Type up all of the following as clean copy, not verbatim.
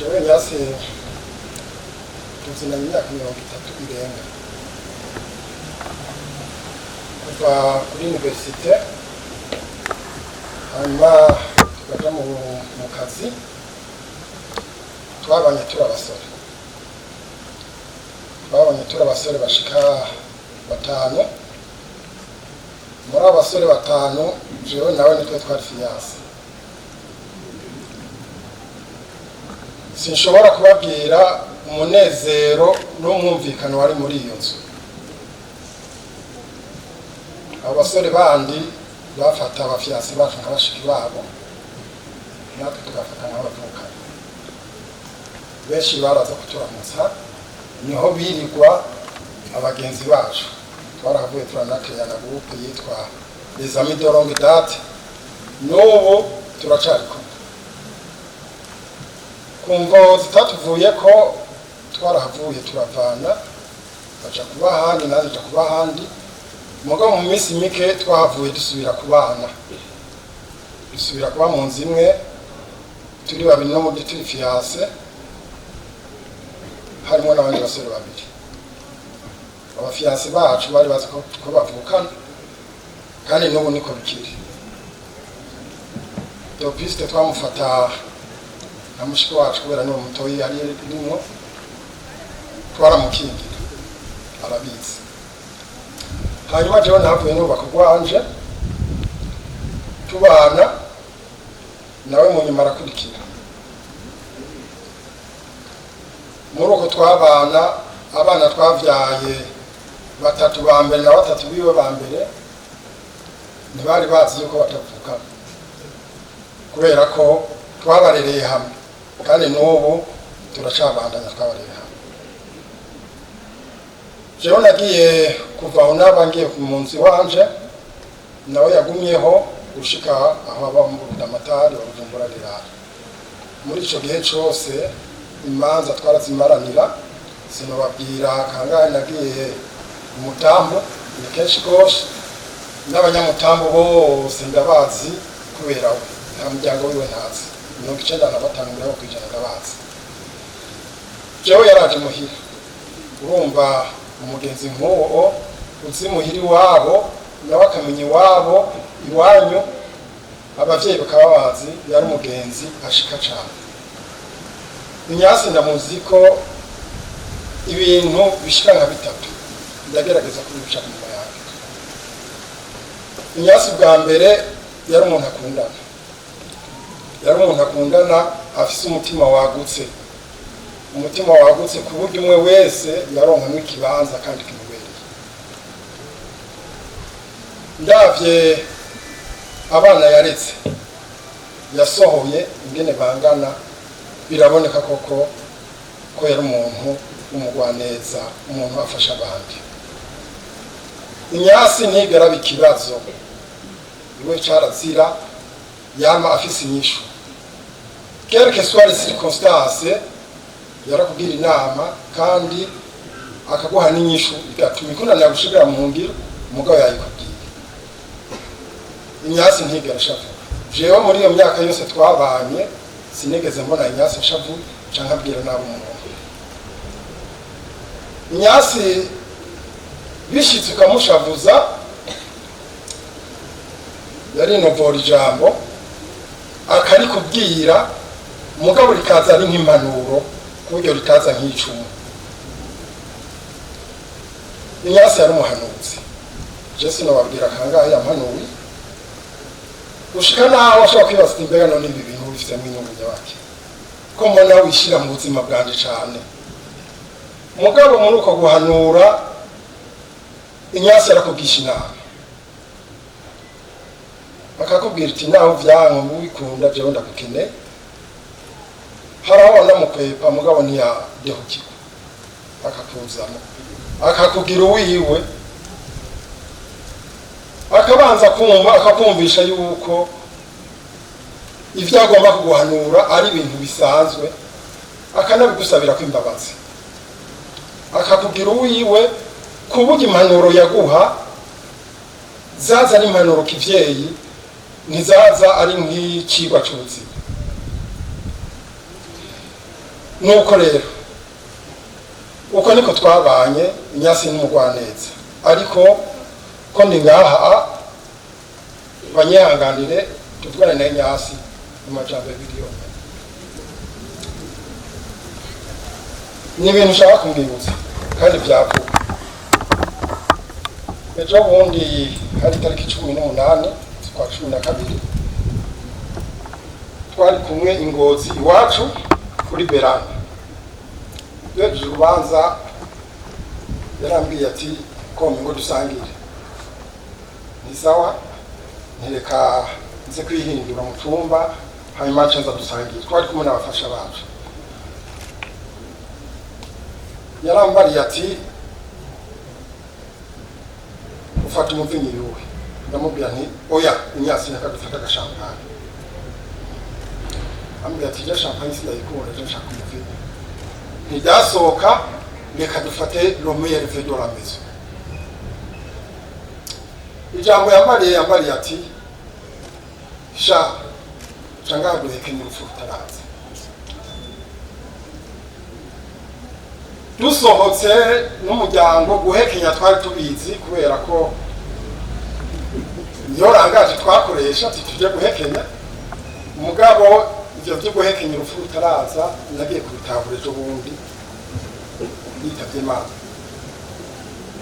jewe nyase tuzina imyaka 30 irenga kuva kuri universite hanyuma tukaja mu kazi twabanye turi abasore bashika batanu. Muri abasore batanu jewe nawe nitwe twari fiance. Sinshobora kubabwira umunezero n'umwumvikano wari muri iyo nzu. Abasore bandi bafata abafiance bacu nk'abashiki babo, natwe tugafata nk'abavuka. Benshi baraza kuturamutsa, niho birigwa abagenzi bacu. Twarahavuye turanaterana groupe yitwa Les Amis de Longue Date. N'ubu turacari kumva zitatuvuye ko twarahavuye turavana baca kuba handi naje kuba handi. Mugabo mu minsi mike twahavuye dusubira kubana, dusubira kuba mu nzu imwe turi babiri no muri turi fiance, harimo n'abandi basore babiri. Abafiance bacu bari bazi ko bavukana kandi n'ubu niko bikiri. Topiste twamufata na mushiki wacu kubera niwe mutoyi yari irimo, twaramukingira arabizi. Hanyuma jewe navuye n'ubaka rwanje tubana nawe mu nyuma arakurikira. Muri uko twabana abana twavyaye batatu ba mbere na batatu biwe ba mbere ntibari bazi yuko batavukana kubera ko twabarereye hamwe kandi n'ubu turacabandanya twabarereye hamwe. Jewe nagiye kuva aho nabangiye ku munsi wanje, nawe yagumyeho gushika aho aba mu Budamatari wa Bujumbura Rirara. Muri ico gihe cose imanza twarazimaranira, sinobabwira kangahe nagiye umutambo ni kenshi gose, n'abanyamutambo bose ndabazi kubera we, nta muryango wiwe ntazi. 95 ngaho kwijana ndabazi. Jewe yaraje muhira, urumva umugenzi nk'uwo uzi muhiri wabo nawe akamenya iwabo iwanyu, abavyeyi bakaba bazi yari umugenzi ashika cyane. Inyasi ndamuzi ko ibintu bishika nka bitatu ndagerageza kubica mu yanjye. Inyasi bwa mbere yari umuntu akundana, afise umutima wagutse, umutima wagutse ku buryo umwe wese yaronkamwe ikibanza kandi kimubereye. Ndavye abana yaretse yasohoye ingene bangana, biraboneka koko ko yari umuntu umugwaneza, umuntu afasha abandi. Inyasi ntigaraba ikibazo, iwe carazira yama afise inyishu. Quelle que soit les circonstances, yarakubwira inama kandi akaguha n'inyishu igatuma ikundana gushigara mu ngiro umugabo yayikubwira. Inyasi ntigera shavu. Jewe muri iyo myaka yose twabanye sinigeze mbona Inyasi shavu canke abwira nabo umuntu. Inyasi bishitse ukamushavuza yari inovora ijambo akarikubwira, umugabo rikaza ari nk'impanuro kuburyo ritaza nk'icumu. Inyasi yari umuhanuzi. Jesse no babwira kangahe yampanuye gushika naho ashobora kwibaza imbega none ibi bintu bifite mu inyungu y'abake ko mbona wishira mu buzima bwanje cyane. Umugabo muri uko guhanura Inyasi yarakubwisha inama, akakubwira iti naho vyanko wikunda jewe ndakukene. Haraho namukwepa mugabo ntiyadehukirwa, akakuzamo akakubwira uwiwe, akabanza kumva akakumvisha yuko ivyo agomba kuguhanura ari ibintu bisanzwe, akanabigusabira ko imbabazi. Akakubwira uwiwe kuburyo impanuro yaguha zaza ari impanuro kivyeyi, ntizaza ari nk'icigwa c'ubuzima. nuko rero uko niko twabanye Inyasi n'umugwaneza ariko ko ndi ngaha banyihanganire tuvugane na Inyasi mu majambo video ni ibintu ushaka kumbwibutsa kandi byavuga ejo bundi hari tariki 18 kwa 12 twari kumwe Ingozi iwacu kuri Berana yeje urubanza yarambwiye ati kome ngo dusangire ni sawa ntereka nze kwihindura mu cyumba hanyuma cyanza dusangire twari kumwe n'abafasha bacu yarambariye ati ufata umuvinyi yuwe ndamubwira nti oya Inyasi nakadufata agashampanye ambwira ati je champagne sindayikunda je nshaka umuvinyi ntidasohoka reka dufate Romuel Vedo la maison ijambo yambariye ati sha changa duheke n'urupfu rutaraza dusohotse n'umuryango guhekenya twari tubizi kubera ko iyo rangaje twakoresha tuje guhekenya umugabo ivyo byo guhekenya urupfu rutaraza nagiye kubitabura ejo bundi yitavye Imana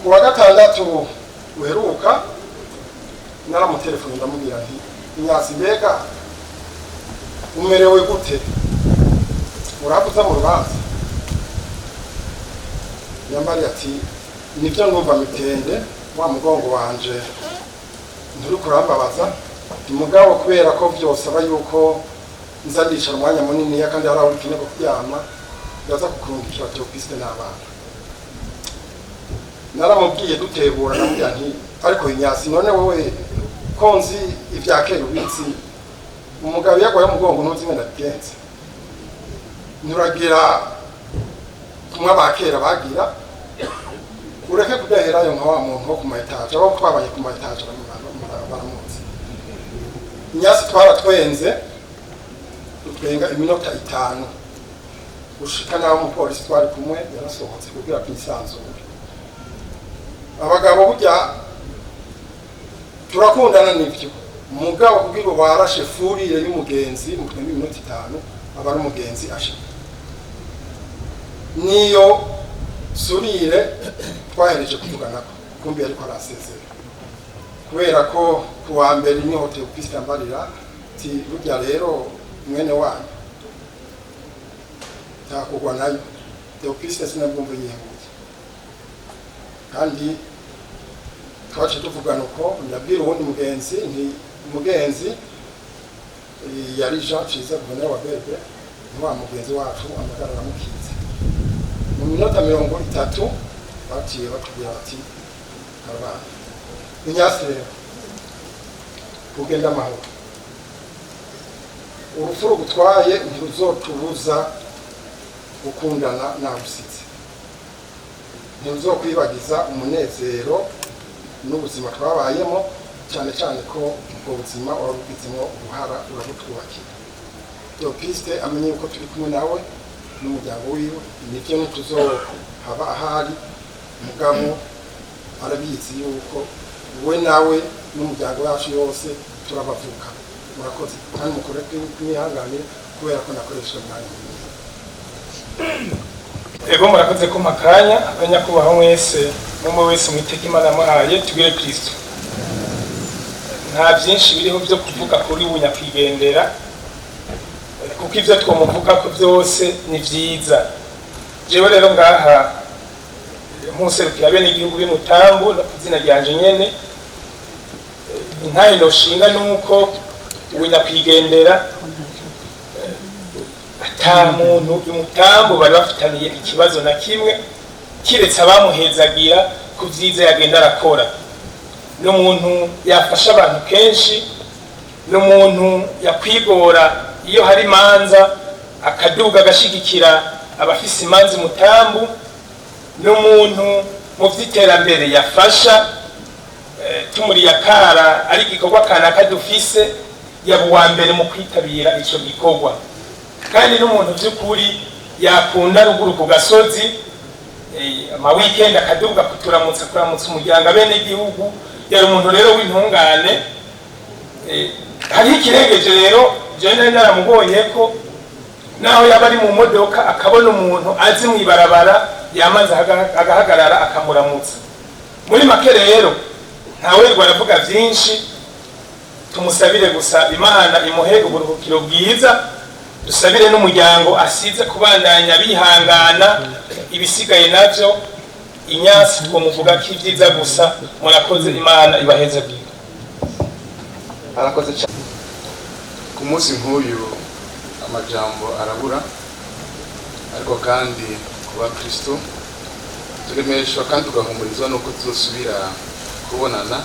kuwa gatandatu uheruka naramutelefone ndamubwira nti Inyasi mbega umerewe gute urabuza mu rubanza yambari ati nivyo numva mitende wa mugongo wanje nturi kurambabaza umugabo kubera ko vyose aba yuko nzandisha umwanya munini kandi hari aho bikeneye kuryama yaza kukurungikira Theopiste n'abana naramubwiye dutebura namubwira nti ariko Inyasi none wowe konzi ivyakera ubitsi umugabo yagwaye umugongo ntuzi ngenda bigenze nuragira kumwe abakera bagira ureke kudaherayo nka wa muntu wo ku maetaje abo twabaye ku maetaje baramuzi Inyasi twaratwenze dutwenga iminota 5 ushika naho umupolisi twari kumwe yarasohotse kugira kwisanzura abagabo burya turakundana n'ivyo umugabo kugira barashe furire y'umugenzi mu 5 minota aba ari umugenzi ashe niyo surire twahereje kuvugana kumbi ariko arasezera kubera ko kuwa mbere ni hotel Theopiste ambarira ti burya rero mwene wanyu takugwa nayo Theopiste sinabwumva yihuye kandi twaje tuvugana uko ndabwira ubundi mugenzi nti umugenzi yari Jean Chiza Bonheur wa Bebe ni wa mugenzi wacu amagarara mukize mu minota 30 baciye batubwira ati karabana Inyasi rero kugenda amahoro urupfu rugutwaye ntiruzotubuza gukundana nabusitse ntiruzokwibagiza umunezero n'ubuzima twabayemo cyane cyane ko ubwo buzima urabugizemo uruhara urabutwubakira Theopiste amenye yuko turi kumwe nawe n'umuryango wiwe nivyo ntituzohaba ahari mugabo arabizi yuko we nawe n'umuryango wacu yose turabavuka murakoze kandi mukore kwihangane kubera ko nakoresha umwanya ego murakoze ko makanya abanyakubaho mwese mumwe wese mwiteka Imana yamuhaye tugire Kristo nta byinshi biriho byo kuvuga kuri Bunyakwigendera kuko ivyo twomuvuga ko byose ni vyiza jewe rero ngaha muserukira bene igihugu b'Umutambu no kuzina ryanje nyene ntaye no shinga nuko Bunyakwigendera ata muntu y'Umutambu bari bafitaniye ikibazo na kimwe kiretse abamuhezagira ku vyiza yagenda arakora n'umuntu yafasha abantu kenshi n'umuntu yakwigora iyo hari manza akaduga agashigikira abafise imanza Umutambu n'umuntu mu vy'iterambere yafasha tumuri yakara ari gikorwa kana kadufise yabo wa mbere mu kwitabira ico gikorwa kandi n'umuntu by'ukuri yakunda ruguru ku gasozi ama weekend akaduga kuramutsa umuryango abene igihugu. Yari umuntu rero w'intungane. Hari ikirengeje rero je naramubonye ko naho yaba ari mu modoka akabona umuntu azi mwibarabara yamaze agahagarara akamuramutsa. Muri make rero ntawe rwaravuga byinshi, tumusabire gusa Imana imuhe uburuhukiro bwiza, dusabire n'umuryango asize kubandanya bihangana, ibisigaye navyo inyasi twomuvuga ko ibyiza gusa. Murakoze, Imana ibaheze bwiza. Arakoze cyane. Ku munsi nk'uyu amajambo arabura, ariko kandi kuba Kristo turemeshwa kandi tugahumurizwa nuko tuzosubira kubonana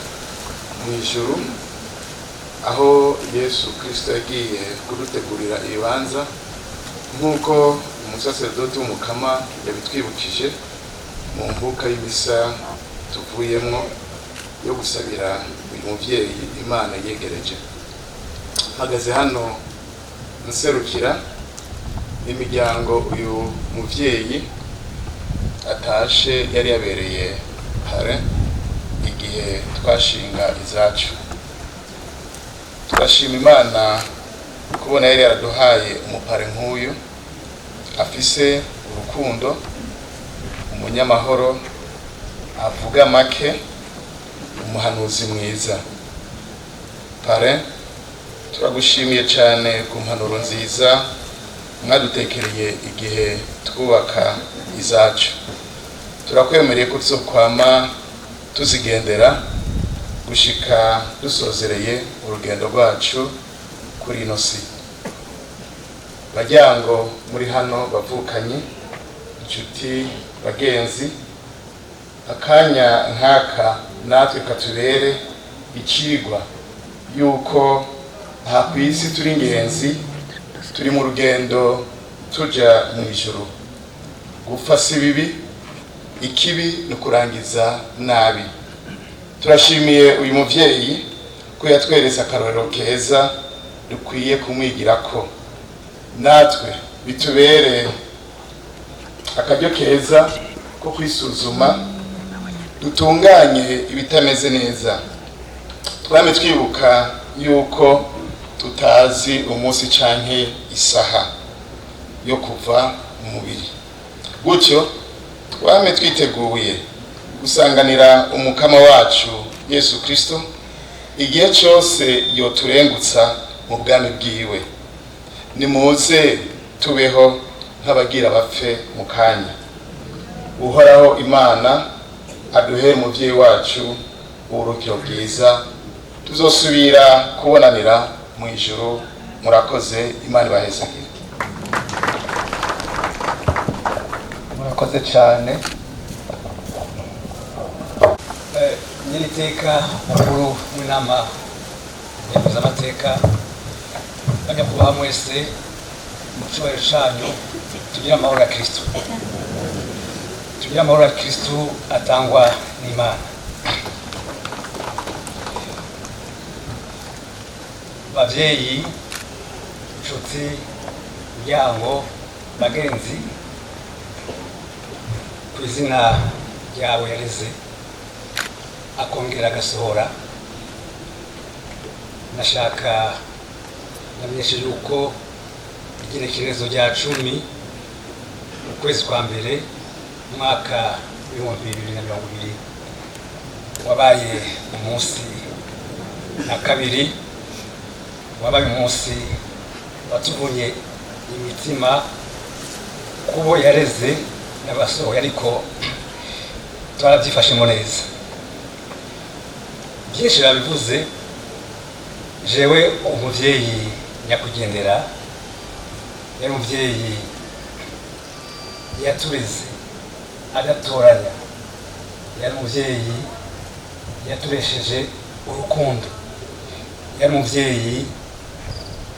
mu ijuru, aho Yesu Kristo yagiye kudutegurira ibibanza nk'uko umusaserdoti w'umukama yabitwibukije mu mvuka y'imisa tuvuyemo yo gusabira uyu muvyeyi Imana yegereje. Mpagaze hano nserukira imiryango uyu muvyeyi atashe yari yabereye hare igihe twashinga izacu. Turashima Imana kubona yari yaraduhaye umupare nk'uyu afise urukundo, umunyamahoro, avuga make, umuhanuzi mwiza. Pare, turagushimiye cyane ku mpanuro nziza mwadutekereye igihe twubaka izacu. Turakwemereye ko tuzokwama tuzigendera gushika dusozereye urugendo rwacu kuri ino si. Bajyango muri hano bavukanye, inshuti, bagenzi, akanya nkaka natwe katubere ikigwa yuko nta kwisi turi ingenzi, turi mu rugendo tuja mu ijuru. Gupfa si bibi, ikibi no kurangiza nabi. Turashimiye uyu muvyeyi ko yatweretse akarorero keza dukwiye kumwigirako, natwe bitubere akaryo keza ko kwisuzuma dutunganye ibitameze neza. Twame twibuka yuko tutazi umunsi canke isaha yo kuva mu mubiri, gutyo twame twiteguye gusanganira umukama wacu Yesu Kristo igihe cyose yoturengutsa mu bwami bwiwe. Nimuze tubeho nk'abagira bapfe mu kanya. Uhoraho Imana aduhe umuvyeyi wacu uburukiro bwiza, tuzosubira kubonanira mu ijuru. Murakoze, Imana ibahezagire. Murakoze cyane. Nyir'iteka mukuru w'inama y'amateka, banyakubaha mwese, mu cyubahiro cyanyu tugire amahoro ya Kristo. Tugire amahoro ya Kristo atangwa n'Imana. Bavyeyi, inshuti, miryango, bagenzi, ku izina ryawe yareze akongera agasohora, nashaka namenyeshe yuko igenekerezo rya 10 ukwezi kwa mbere mwaka w'ibihumbi 2020 wabaye umunsi na kabiri, wabaye umunsi watuvunye imitima kubo yareze n'abasohoye, ariko twarabyifashemo neza. Byinshi babivuze, jewe umuvyeyi nyakugendera yari umuvyeyi yatureze adatoranya, yari umuvyeyi yaturesheje urukundo, yari umuvyeyi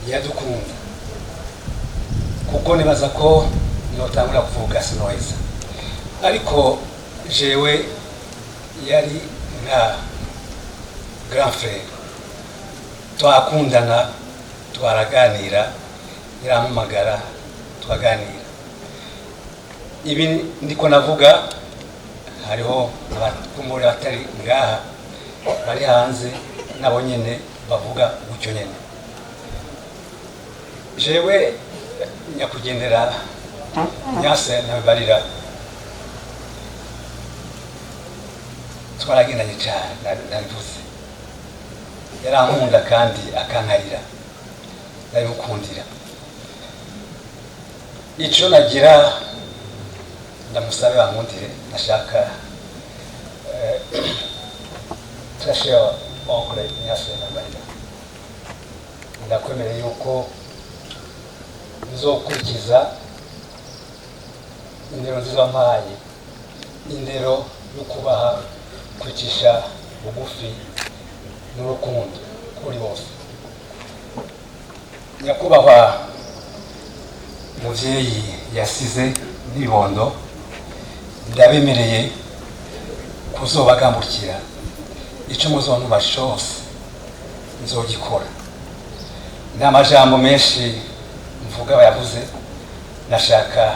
yadukunda, kuko nibaza ko notangura kuvuga sinoheza, ariko jewe yari nka grand frère. Twakundana, twaraganira, nyiramumagara, twaganira. ibi ndiko navuga hariho abatumure batari ngaha bari hanze nabo nyene bavuga gutyo nyene. Jewe nyakugendera Nyase Ntambarira twaragendanye cyane, ndabivuze. Yarankunda kandi akankarira, ndabimukundira. Ico nagira ndamusabe bankundire, nashaka turashira onkle Nyase Ntambarira, ndakwemerera yuko nzokurikiza indero nziza wampaye, indero yo kubaha, kwicisha bugufi n'urukundo kuri bose. Nyakubahwa muvyeyi yasize n'ibibondo, ndabemereye kuzobagambukira, ico muzontuba cose nzogikora. N'amajambo menshi mvuga bayavuze, nashaka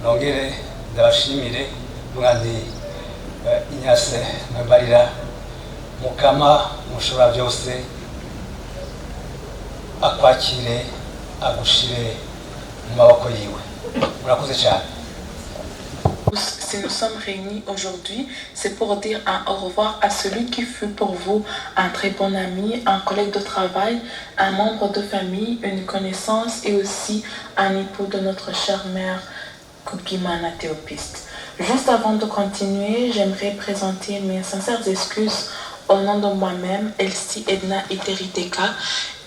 nongere ndabashimire mwandi Nyase Ntambarira, Mukama mushobora byose akwakire agushire mu maboko yiwe. Murakoze cyane. Si nous sommes réunis aujourd'hui, c'est pour dire un au revoir à celui qui fut pour vous un très bon ami, un collègue de travail, un membre de famille, une connaissance et aussi un époux de notre chère mère Kubgimana Théopiste. Juste avant de continuer, j'aimerais présenter mes sincères excuses au nom de moi-même, Elsie Edna Iteriteka,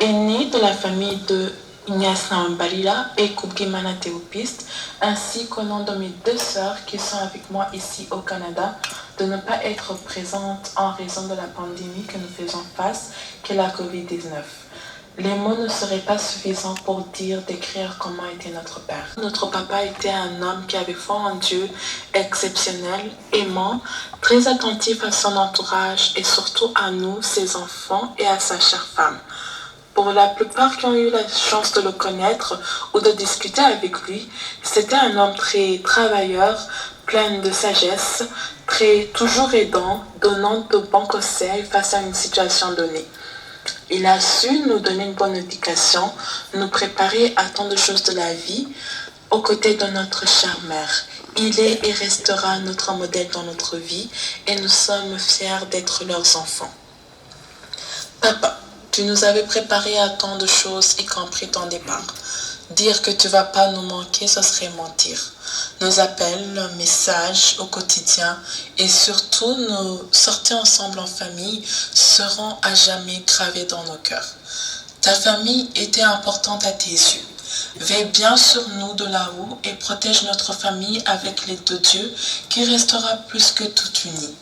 aînée de la famille de Nyase Ntambarira et Kubgimana Théopiste, ainsi qu'au nom de mes deux sœurs qui sont avec moi ici au Canada, de ne pas être présentes en raison de la pandémie que nous faisons face, qu'est la COVID-19. Les mots ne seraient pas suffisants pour décrire comment était notre père. Notre papa était un homme qui avait foi en Dieu, exceptionnel, aimant, très attentif à son entourage et surtout à nous, ses enfants et à sa chère femme. Pour la plupart qui ont eu la chance de le connaître ou de discuter avec lui, c'était un homme très travailleur, plein de sagesse, toujours aidant, donnant de bons conseils face à une situation donnée. Il a su nous donner une bonne éducation, nous préparer à tant de choses de la vie, aux côtés de notre chère mère. Il est et restera notre modèle dans notre vie et nous sommes fiers d'être leurs enfants. Papa, tu nous avais préparé à tant de choses, y compris ton départ. Dire que tu vas pas nous manquer, ce serait mentir. Nos appels, messages au quotidien et surtout nos sorties ensemble en famille seront à jamais gravés dans nos cœurs. Ta famille était importante à tes yeux. Veille bien sur nous de là-haut et protège notre famille avec l'aide de Dieu qui restera plus que tout unie.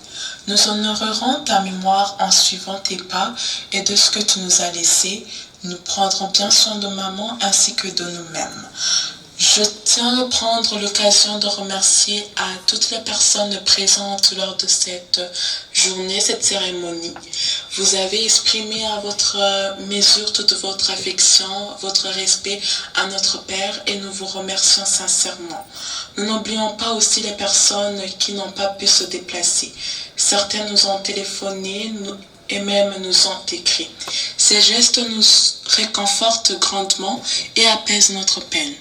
Nous honorerons ta mémoire en suivant tes pas et de ce que tu nous as laissé. Nous prendrons bien soin de maman ainsi que de nous-mêmes. Je tiens à prendre l'occasion de remercier à toutes les personnes présentes lors de cette journée, cette cérémonie. Vous avez exprimé à votre mesure toute votre affection, votre respect à notre Père et nous vous remercions sincèrement. Nous n'oublions pas aussi les personnes qui n'ont pas pu se déplacer. Certains nous ont téléphoné et même nous ont écrit. Ces gestes nous réconfortent grandement et apaisent notre peine.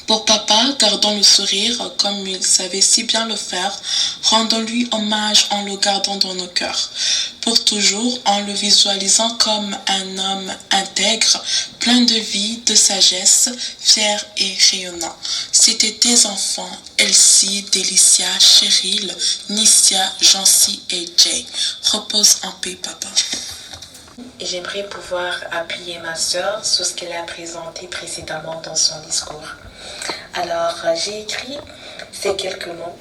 Pour papa, gardons le sourire comme il savait si bien le faire. Rendons-lui hommage en le gardant dans nos cœurs. Pour toujours, en le visualisant comme un homme intègre, plein de vie, de sagesse, fier et rayonnant. C'était tes enfants, Elsie, Délicia, Cheryl, Nissia, Jancy et Jay. Repose en paix, papa. J'aimerais pouvoir appuyer ma sœur sur ce qu'elle a présenté précédemment dans son discours. Alors, j'ai écrit ces quelques mots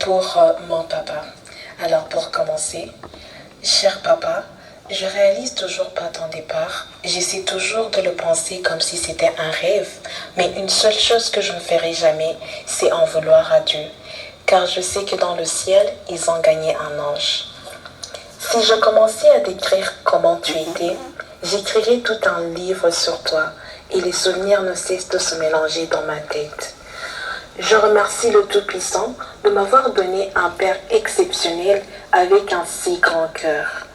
pour mon papa. Alors, pour commencer, cher papa, je réalise toujours pas ton départ. J'essaie toujours de le penser comme si c'était un rêve. Mais une seule chose que je ne ferai jamais, c'est en vouloir à Dieu. Car je sais que dans le ciel, ils ont gagné un ange. Si je commençais à décrire comment tu étais, j'écrirais tout un livre sur toi et les souvenirs ne cessent de se mélanger dans ma tête. Je remercie le Tout-Puissant de m'avoir donné un Père exceptionnel avec un si grand cœur.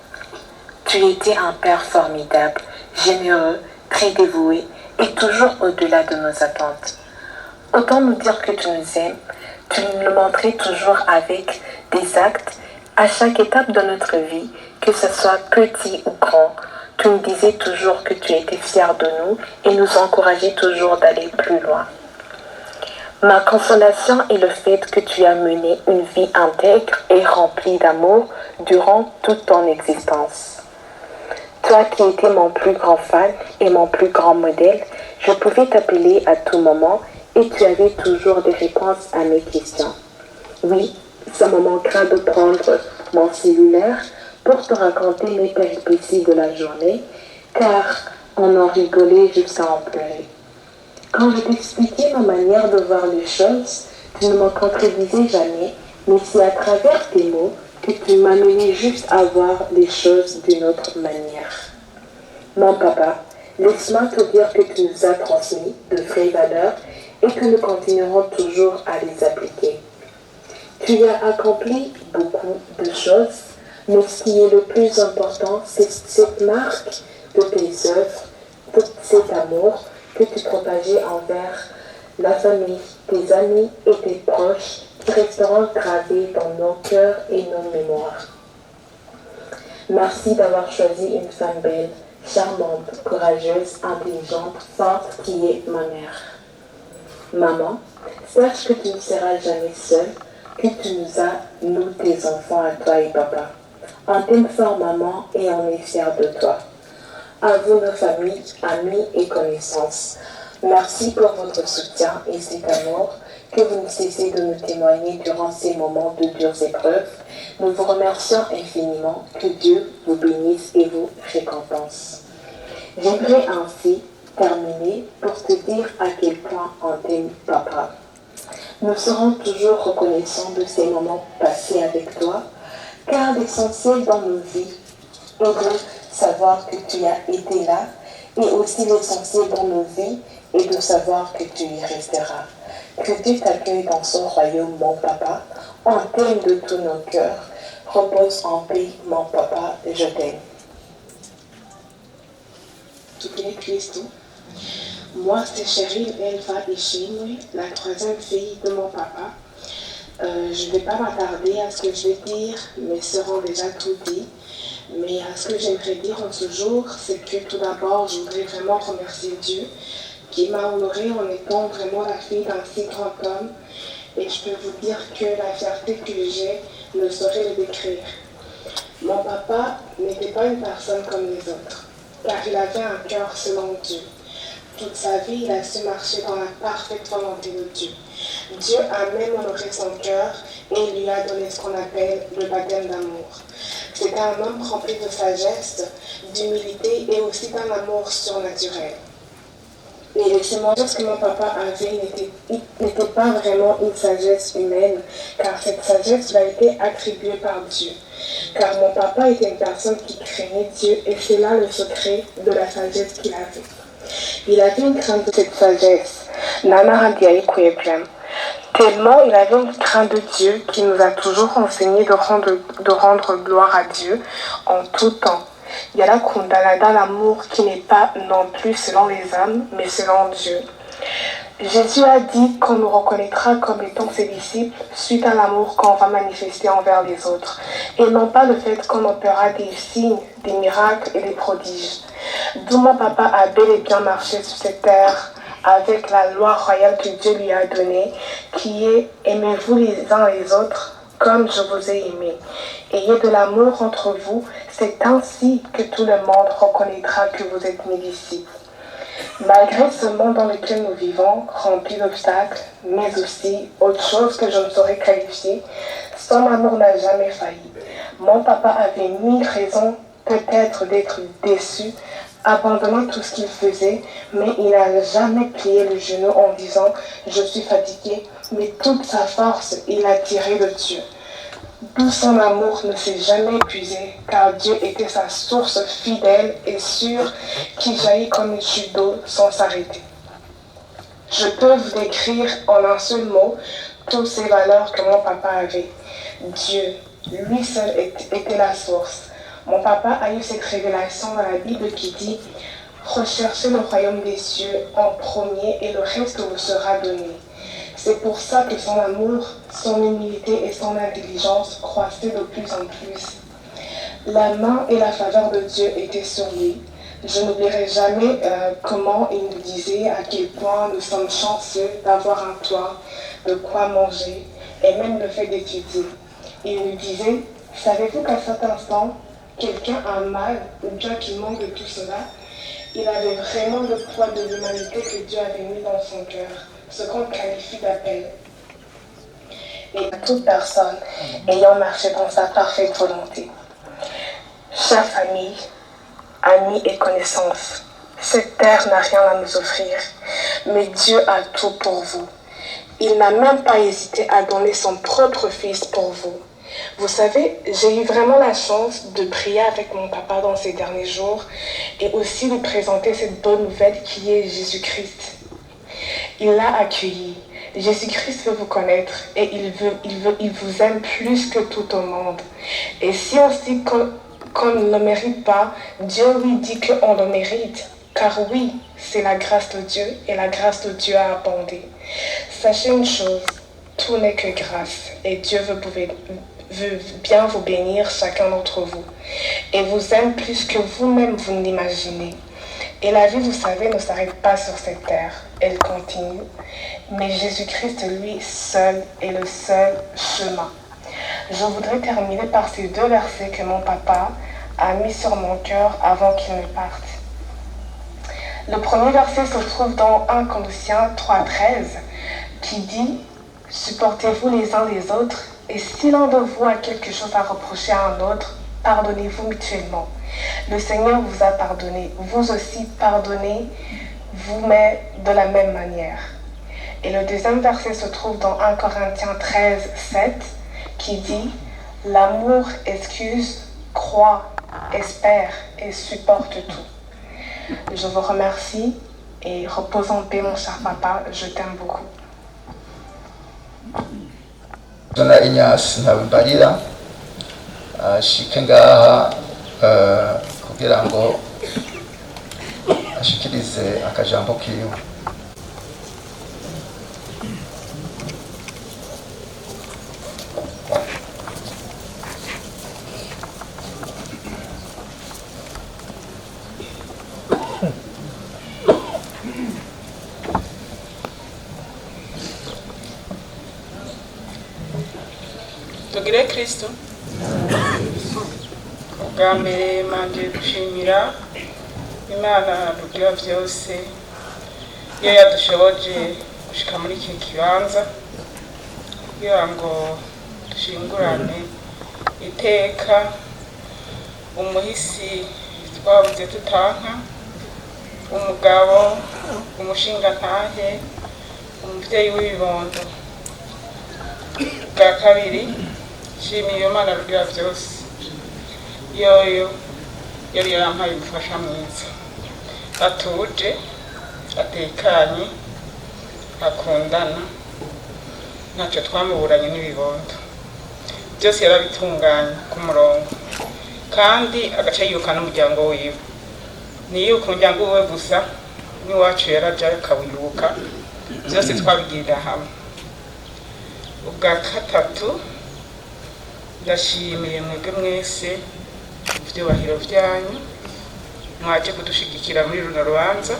Tu étais un Père formidable, généreux, très dévoué et toujours au-delà de nos attentes. Autant nous dire que tu nous aimes, tu nous le montrais toujours avec des actes à chaque étape de notre vie, que ce soit petit ou grand. Tu nous disais toujours que tu étais fier de nous et nous encourageais toujours d'aller plus loin. Ma consolation est le fait que tu as mené une vie intègre et remplie d'amour durant toute ton existence. Toi qui étais mon plus grand fan et mon plus grand modèle, je pouvais t'appeler à tout moment et tu avais toujours des réponses à mes questions. Oui, ça me manquera de prendre mon cellulaire pour te raconter mes péripéties de la journée, car on en rigolait jusqu'à en pleurer. Quand je t'expliquais ma manière de voir les choses, tu ne me contredisais jamais, mais c'est à travers tes mots que tu m'amenais juste à voir les choses d'une autre manière. Mon papa, laisse-moi te dire que tu nous as transmis de vraies valeurs et que nous continuerons toujours à les appliquer. Tu as accompli beaucoup de choses, mais ce qui est le plus important, c'est cette marque de tes œuvres, de cet amour que tu propageais envers la famille, tes amis et tes proches qui resteront gravés dans nos cœurs et nos mémoires. Merci d'avoir choisi une femme belle, charmante, courageuse, intelligente, forte qui est ma mère. Maman, sache que tu ne seras jamais seule, que tu nous as, nous, tes enfants, à toi et papa. On t'aime fort, maman, et on est fiers de toi. À vous, nos familles, amis et connaissances, merci pour votre soutien et cet amour que vous ne cessez de nous témoigner durant ces moments de dures épreuves. Nous vous remercions infiniment. Que Dieu vous bénisse et vous récompense. J'aimerais ainsi terminer pour te dire à quel point on t'aime, papa. Nous serons toujours reconnaissants de ces moments passés avec toi, car l'essentiel dans nos vies est de savoir que tu as été là, et aussi l'essentiel dans nos vies est de savoir que tu y resteras. Que Dieu t'accueille dans son royaume, mon papa. On t'aime de tous nos cœurs. Repose en paix, mon papa, je t'aime. Tu connais Christo. Moi, c'est Cheryl Elva Ishimwe, la troisième fille de mon papa. Je ne vais pas m'attarder à ce que je vais dire, mes sœurs ont déjà tout dit. Mais ce que j'aimerais dire en ce jour, c'est que tout d'abord, je voudrais vraiment remercier Dieu qui m'a honorée en étant vraiment la fille d'un si grand homme. Et je peux vous dire que la fierté que j'ai ne saurait le décrire. Mon papa n'était pas une personne comme les autres, car il avait un cœur selon Dieu. Toute sa vie, il a su marcher dans la parfaite volonté de Dieu. Dieu a même honoré son cœur et il lui a donné ce qu'on appelle le baptême d'amour. C'était un homme rempli de sagesse, d'humilité et aussi d'un amour surnaturel. Et les témoignages que mon papa avait n'étaient pas vraiment une sagesse humaine, car cette sagesse lui a été attribuée par Dieu. Car mon papa était une personne qui craignait Dieu et c'est là le secret de la sagesse qu'il avait. Il avait une crainte de cette sagesse, tellement il avait une crainte de Dieu qui nous a toujours enseigné de rendre gloire à Dieu en tout temps. Il y a l'amour qui n'est pas non plus selon les hommes, mais selon Dieu. Jésus a dit qu'on nous reconnaîtra comme étant ses disciples suite à l'amour qu'on va manifester envers les autres, et non pas le fait qu'on opérera des signes, des miracles et des prodiges. D'où mon papa a bel et bien marché sur cette terre avec la loi royale que Dieu lui a donnée, qui est « Aimez-vous les uns les autres comme je vous ai aimé. Ayez de l'amour entre vous, c'est ainsi que tout le monde reconnaîtra que vous êtes mes disciples. » Malgré ce monde dans lequel nous vivons, rempli d'obstacles, mais aussi autre chose que je ne saurais qualifier, son amour n'a jamais failli. Mon papa avait 1000 raisons peut-être d'être déçu, abandonnant tout ce qu'il faisait, mais il n'a jamais plié le genou en disant « je suis fatigué », mais toute sa force, il l'a tirée de Dieu. D'où son amour ne s'est jamais épuisé, car Dieu était sa source fidèle et sûre qui jaillit comme une chute d'eau sans s'arrêter. Je peux vous décrire en un seul mot toutes ces valeurs que mon papa avait. Dieu, lui seul était la source. Mon papa a eu cette révélation dans la Bible qui dit « Recherchez le royaume des cieux en premier et le reste vous sera donné ». C'est pour ça que son amour, son humilité et son intelligence croissaient de plus en plus. La main et la faveur de Dieu étaient sur lui. Je n'oublierai jamais comment il nous disait à quel point nous sommes chanceux d'avoir un toit, de quoi manger et même le fait d'étudier. Il nous disait, savez-vous qu'à cet instant, quelqu'un a mal ou bien qu'il manque de tout cela? Il avait vraiment le poids de l'humanité que Dieu avait mis dans son cœur, ce qu'on qualifie d'appel. Et à toute personne ayant marché dans sa parfaite volonté. Chère famille, amis et connaissances, cette terre n'a rien à nous offrir, mais Dieu a tout pour vous. Il n'a même pas hésité à donner son propre fils pour vous. Vous savez, j'ai eu vraiment la chance de prier avec mon papa dans ces derniers jours et aussi lui présenter cette bonne nouvelle qui est Jésus-Christ. Il l'a accueilli. Jésus-Christ veut vous connaître et il vous aime plus que tout au monde. Et si on se dit qu'on ne le mérite pas, Dieu lui dit qu'on le mérite. Car oui, c'est la grâce de Dieu et la grâce de Dieu a abondé. Sachez une chose, tout n'est que grâce et Dieu veut bien vous bénir chacun d'entre vous et vous aime plus que vous-même vous ne l'imaginez. Et la vie, vous savez, ne s'arrête pas sur cette terre, elle continue. Mais Jésus-Christ, lui seul, est le seul chemin. Je voudrais terminer par ces deux versets que mon papa a mis sur mon cœur avant qu'il ne parte. Le premier verset se trouve dans 1 Colossiens 3,13 qui dit « Supportez-vous les uns les autres, et si l'un de vous a quelque chose à reprocher à un autre, pardonnez-vous mutuellement. Le Seigneur vous a pardonné, vous aussi pardonnez-vous, mais de la même manière. » Et le deuxième verset se trouve dans 1 Corinthiens 13,7 qui dit « L'amour excuse, croit, espère et supporte tout. » Je vous remercie et repose en paix mon cher papa, je t'aime beaucoup. Zona Ignace Ntabimbarira ashike ngaha kugira ngo ashikirize akajambo kiwe. Tugire Kristo. Ubwa mbere manje gushimira Imana rugira vyose iyo yadushoboje gushika muri iki kibanza kugira ngo dushingurane iteka umuhisi twabuze tutanka, umugabo, umushingantahe, umuvyeyi w'ibibondo. Bwa kabiri shimiye Imana rugira vyose yoyo yari yarampaye umufasha mwiza atuje atekanye akundana ntacyo twamuburanye n'ibibondo byose yarabitunganye ku murongo kandi agace yibuka n'umuryango wiwe niyuka umuryango wiwe gusa n'iwacu yaraja akawibuka byose twabigirira hamwe. Ubwa gatatu ndashimiye mwebwe mwese ivyubahiro vyanyu mwaje kudushigikira muri runo rubanza,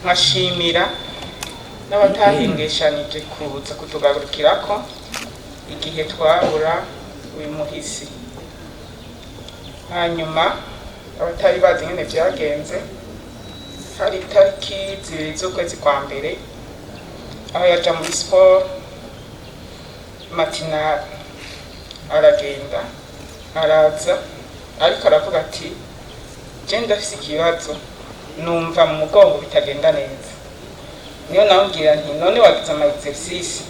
nkashimira n'abatahengeshanije kuza kutugarukirako igihe twabura uyu muhisi. Hanyuma abatari bazi ingene vyagenze, hari itariki 2 z'ukwezi kwa mbere aho yaja muri sport matinale aragenda araza ariko aravuga ati je ndafise ikibazo numva mu mugongo bitagenda neza. Niyo namubwira nti none wagize ama exercice,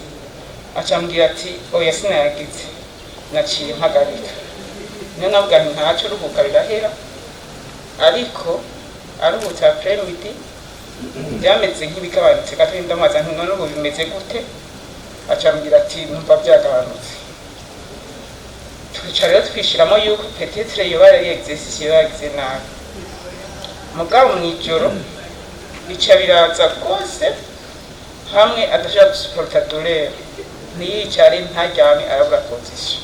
acambwira ati oya sinayagize naciye mpagarika. Niyo navuga nti ntaco ruhuka birahera, ariko aruhutse après midi byameze nk'ibigabanutse kandi ndamubaza nti none ubu bimeze gute acambwira ati numva byagabanutse twicara rero twishiramo yuko petetre yoba yari exercice yagize nabi mugabo mw'ijoro bica biraza rwose hamwe adashaka gusuporta douleur ntiyicare ntaryame arabura position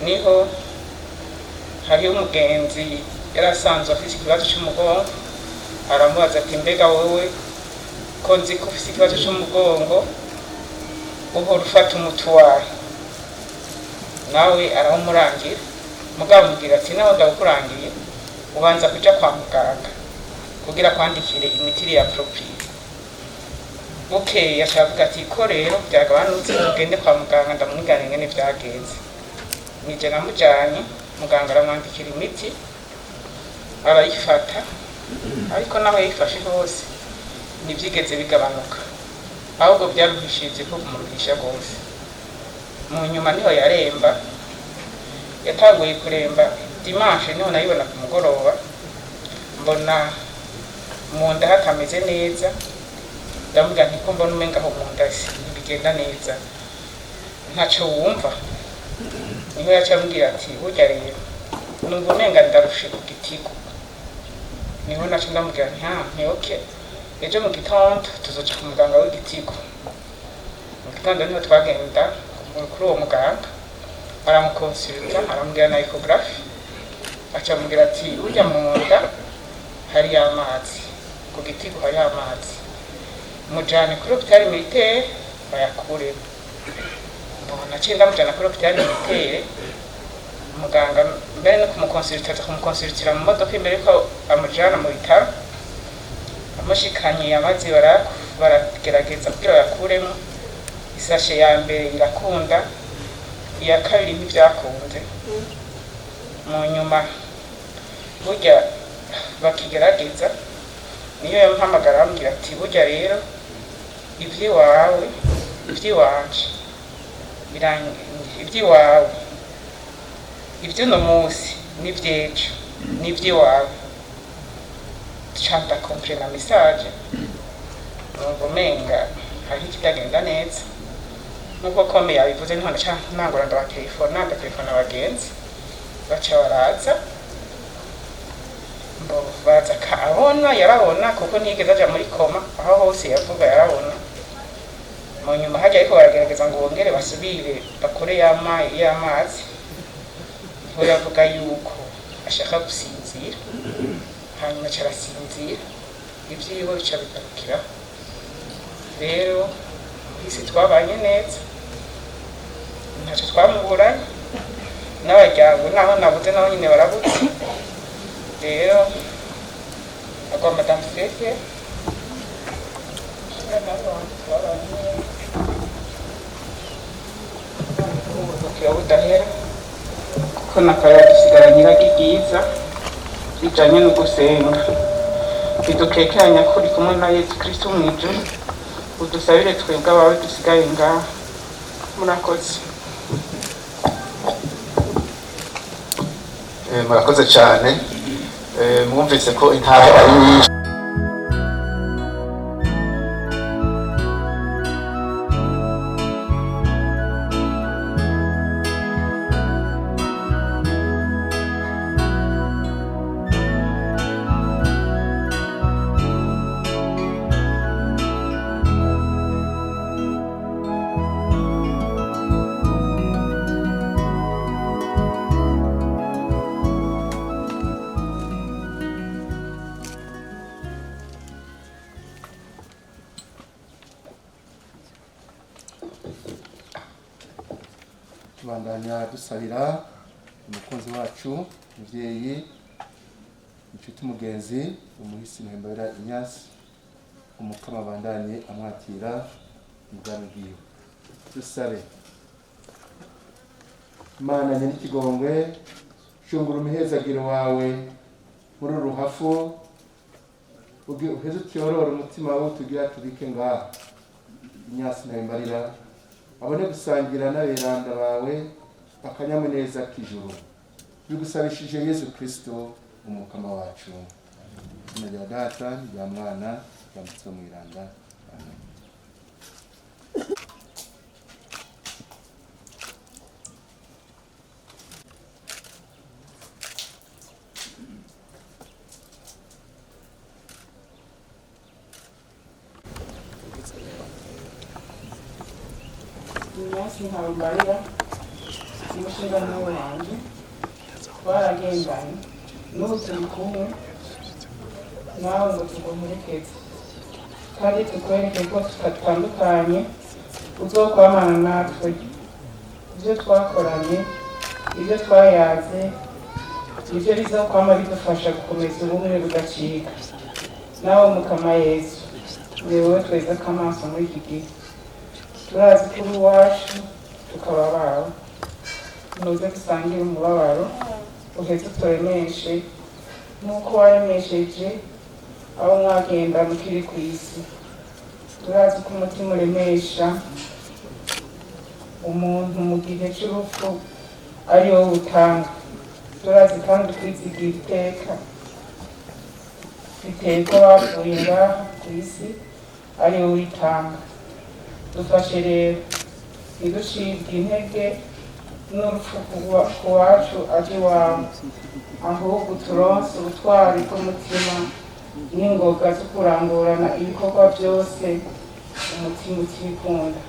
niho hariho umugenzi yari asanzwe afite ikibazo cy'umugongo aramubaza ati mbega wowe ko nzi ko ufite ikibazo cy'umugongo uhora ufata umuti wawe nawe arawumurangira mugabo amubwira ati nawe ndawukurangiye ubanza kuja kwa muganga kugira kwandikire imiti iri appropriate bukeye ashavuga ati ko rero byagabanutse tugende kwa muganga ndamwigana ingene byagenze nije namujanye muganga aramwandikira imiti arayifata ariko naho yayifashe hose ntibyigeze bigabanuka ahubwo byaruhishije ko kumuruhisha rwose mu nyuma niho yaremba yatanguye kuremba dimanche niho nayibona ku mugoroba mbona mu nda hatameze neza ndavuga nti ko mbona umenga aho mu nda ntibigenda neza ntacyo wumva niho yacambwira ati burya rero numva umenga ndarushe ku gitigo niho naco ndamubwira nti okay ejo mu gitondo tuzoca ku muganga w'igitigo mu gitondo niho twagenda kuri uwo muganga aramukonsulta aramubwira na ecographe acamubwira ati burya mu nda hari amazi ku gitigo hari amazi mujane kuri hôpital militaire bayakuremo naciye ndamujana kuri hôpital militaire muganga mbere no kumukonsultira mu modoka imbere ko amujana mu bitaro amushikanye amazi baragerageza kugira bayakuremo isashe ya mbere irakunda iya kabiri ntibyakunze mu nyuma burya bakigerageza niyo yamuhamagara arambwira ati burya rero iby'iwawe iby'iwanje iby'iwawe iby'uno munsi n'iby'ejo n'iby'iwawe ducanda kompre na message numva umenga hari ikitagenda neza nubwo kome yabivuze niho nangora ndabatelefona abagenzi baca baraza baza abona yarabona kuko ntigeze aja muri koma aho hose yavuga yarabona mu nyuma hajya ariko baragerageza ngo bongere basubire bakore y'amazi niho yavuga yuko ashaka gusinzira hanyuma carasinzira ibyiwe bica bigarukira rero isi twabanye neza ntacyo twamuburanye n'abajyango naho nabuze naho nyine barabuze rero agwa madame Feke ubuzima budahera kuko nakaya dusigaranye iragi ryiza rijanye no gusenga bidukekeranya kuri kumwe na Yesu Kristo mu ijuru udusabire twebwe abawe dusigaye ngaha murakoze murakoze cyane mwumvise ko intara ari nyinshi tubandanya dusabira umukunzi wacu muvyeyi inshuti mugenzi umuhisi Ntembera Inyasi umukama bandanye amwakira mugani bwiwe dusabe Imana nyir'ikigongwe shungura umuhezagiro wawe muri ruhafu uheze utyorora umutima wawe tugira tubike ngaha Inyasi Ntembera abone gusangira n'aberanda bawe akanyamuneza k'ijuru bigusabishije Yesu Kristo umukama wacu. Izina rya Data rya Mwana yanditswe mu iranga. Amen. Inyasi ntabwo umushinga nawe wanjye twaragendanye n'ubu turi kumwe nawe ngo tuguherekeze kandi tukwereke ko tutatandukanye uzokwamana natwe ibyo twakoranye ibyo twayaze ibyo bizokwama bidufasha gukomeza ubumwe budacika nawe mukama Yesu ni wowe tweza akamaso muri iki gihe turazi kuri iwacu tukaba bawe nuze dusangire umubabaro uheze uturemeshe nk'uko waremesheje abo mwagenda mukiri ku isi turazi ko umutima uremesha umuntu mu gihe cy'urupfu ari wowe utanga turazi kandi kwizigira iteka biteye ko bapfuye ngaha ku isi ari wowe uyitanga dufashe rero ntiducibwe intege n'urupfu ku wacu aje iwawe ahubwo turonse ubutwari bw'umutima n'ingoga zo kurangurana ibikorwa byose umutima utikunda.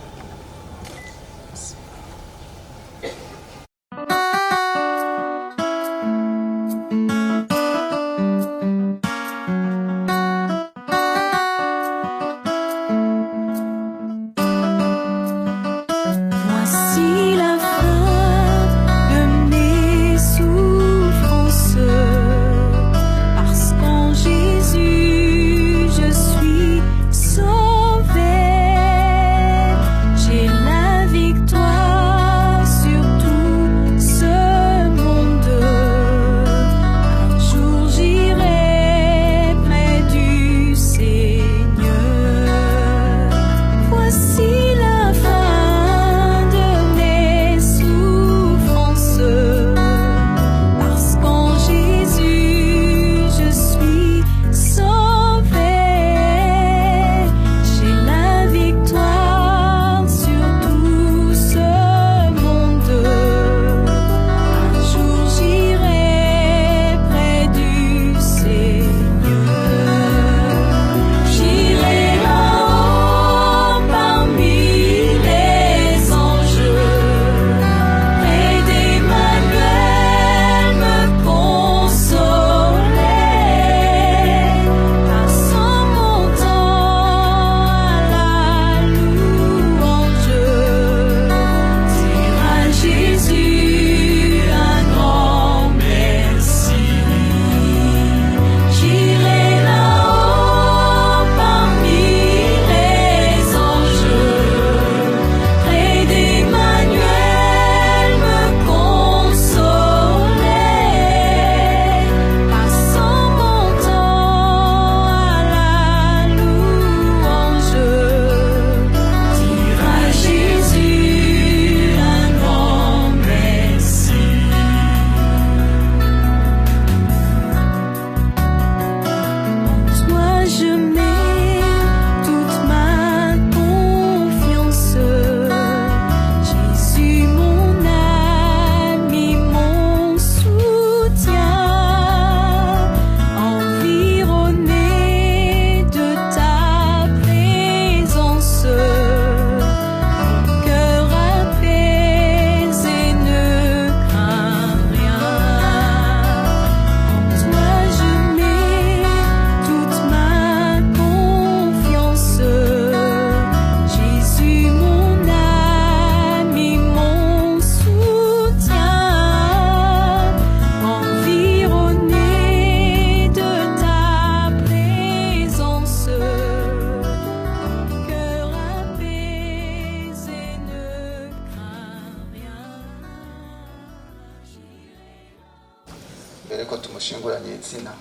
mbere ko tumushinguranye izina.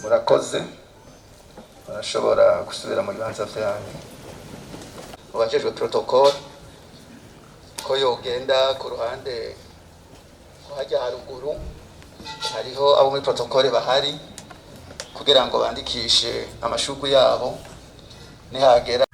Murakoze, barashobora gusubira mu bibanza vyanyu. Ubajejwe protocole ko yogenda ku ruhande hajya haruguru hariho abo muri protokole bahari kugira ngo bandikishe amashurwe yabo nihagera.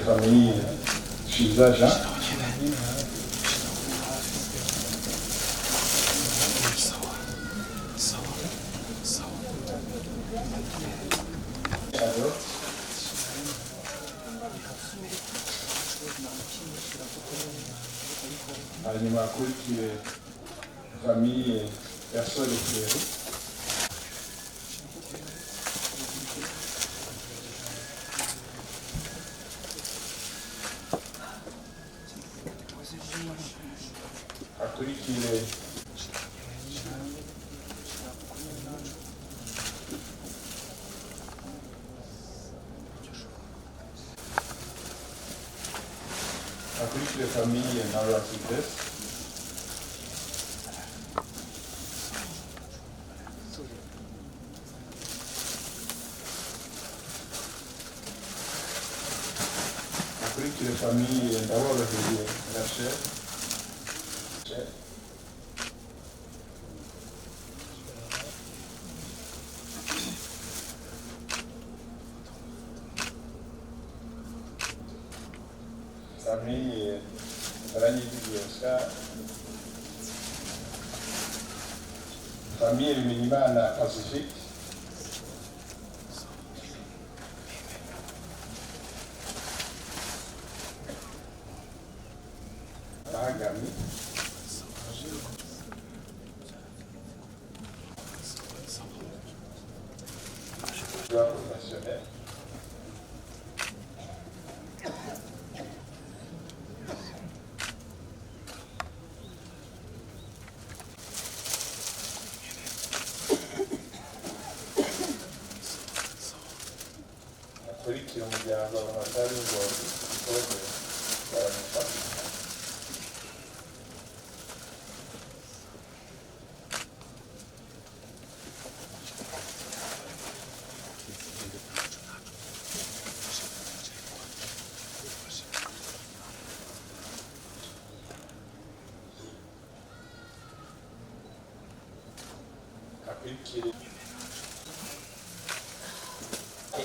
Famille Chizaja. Hanyuma hakurikiye famille ya Sole Pierre. Hakurikiye famille Nara Silvestre. Hakurikiye famille Ndaworoheye Rachel. Famille Ranyizi Oscar. Famille Minimana Pacifique. Bagami. Joie professionnelle. abaserukiye umuryango abatari ingozi ikibazo baramufata.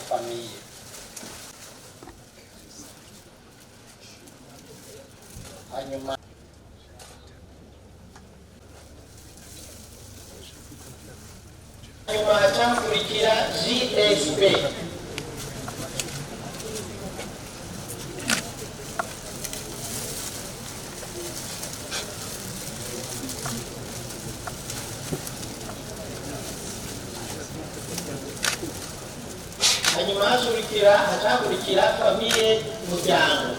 Famille. Hanyuma hacakurikira GSB. Hanyuma hacakurikira famille muryango.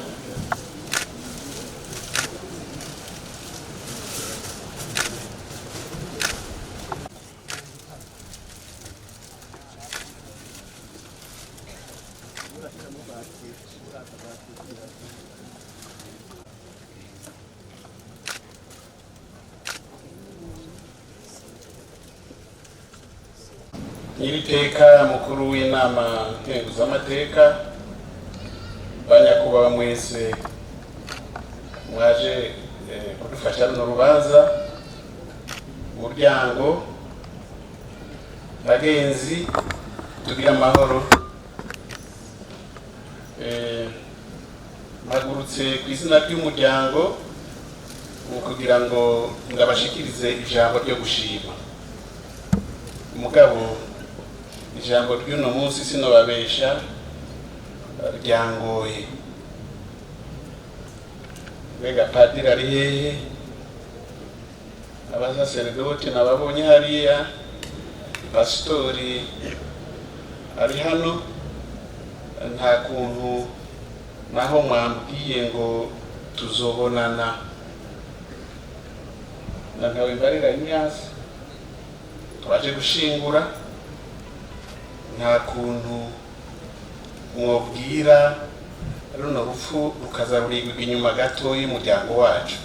Nyir'iteka mukuru w'inama nkenguzamateka, banyakubahwa mwese mwaje kudufasha runo rubanza, umuryango, bagenzi, tugira amahoro. Mpagurutse ku izina ry'umuryango kugira ngo ndabashikirize ijambo ryo gushima. Mugabo ijambo ry'uno munsi sinobabesha ryangoye. Mbega padiri ari hehe? Abasaseredoti nababonye hariya, pasitori ari hano. Nta kuntu naho mwambwiye ngo tuzobonana na ntawe mbarira Inyasi twaje gushingura, nta kuntu mwobwira runo rupfu rukazarurirwa inyuma gato y'umuryango wacu.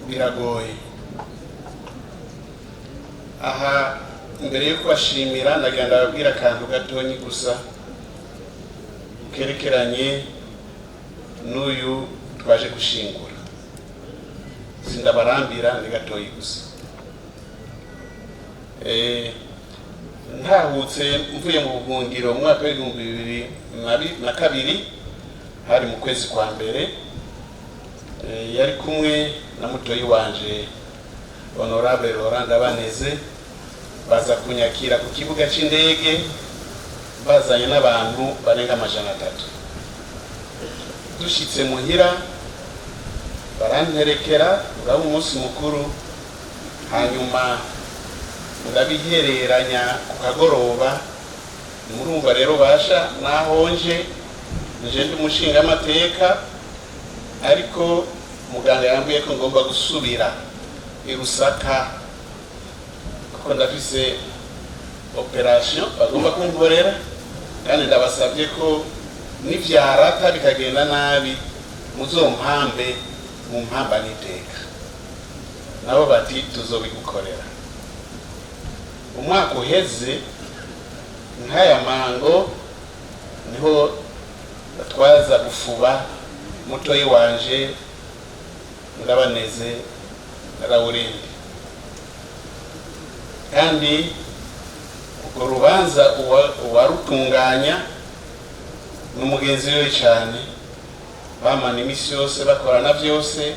Biragoye. Aha mbere yo kubashimira nagira ndababwira akantu gatonyi gusa kerekeranye n'uyu twaje gushingura. Sindabarambira, ni gatoyi gusa. Ntahutse mvuye mu buhungiro mu mwaka w'2022 hari mu kwezi kwa mbere, yari kumwe na mutoyi wanje Honorable Laurent Ndabaneze, baza kunyakira ku kibuga c'indege bazanye n'abantu barenga 300. Dushitse muhira baranterekera, uraba umunsi mukuru, hanyuma ndabihereranya ku kagoroba. Murumva rero basha nahonje nje ndi mushinga amateka, ariko muganga yambwiye ko ngomba gusubira i Rusaka kuko ndafise operation bagomba kunkorera, kandi ndabasabye ko nivyarata bikagenda nabi muzompambe mu mpamba n'iteka. Nabo bati tuzobigukorera. Umwaka uheze nk'aya mango niho twaza gufuba mutoyi wanje Ndabaneze Laurent, kandi urwo rubanza uwarutunganya n'umugenzi we cyane, bamana imisi yose bakorana byose,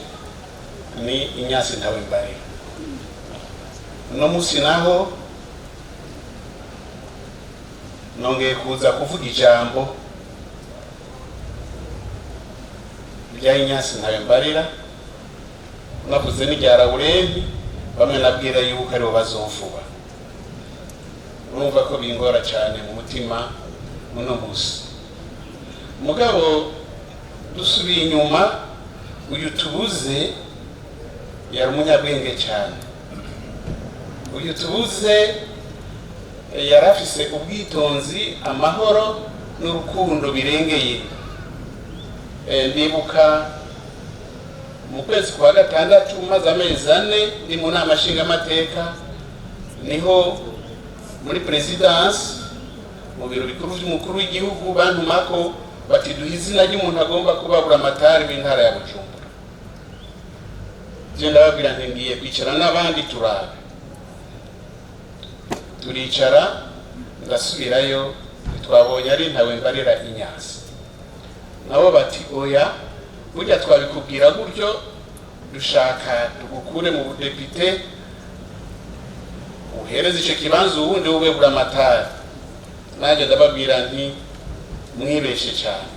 ni Inyasi Ntawembarira. No musi naho nongeye kuza kuvuga ijambo rya Inyasi Ntawembarira, navuze n'irya Laurent, bamwe nabwira yuko aribo bazomfuba. Urumva ko bingora cyane mu mutima muno musi. Mugabo dusubiye inyuma, uyu tubuze yari umunyabwenge cyane. Uyu tubuze yari afise ubwitonzi, amahoro n'urukundo birengeye. Ndibuka mu kwezi kwa gatandatu maze amezi 4 ndi mu nama nshingamateka, niho muri presidence mu biro bikuru by'umukuru w'igihugu bantumako bati duha izina ry'umuntu agomba kubabura amatari b'intara ya Bujumbura. Je ndababwira nti ngiye kwicara n'abandi turabe. Turicara ndasubirayo, twabonye ari ntawe mbarira Inyasi. Nabo bati oya, burya twabikubwira gutyo, dushaka tugukure mu budepite uhereze icyo kibanza ubundi ube bura amatari. Nanjye ndababwira nti mwibeshe cyane,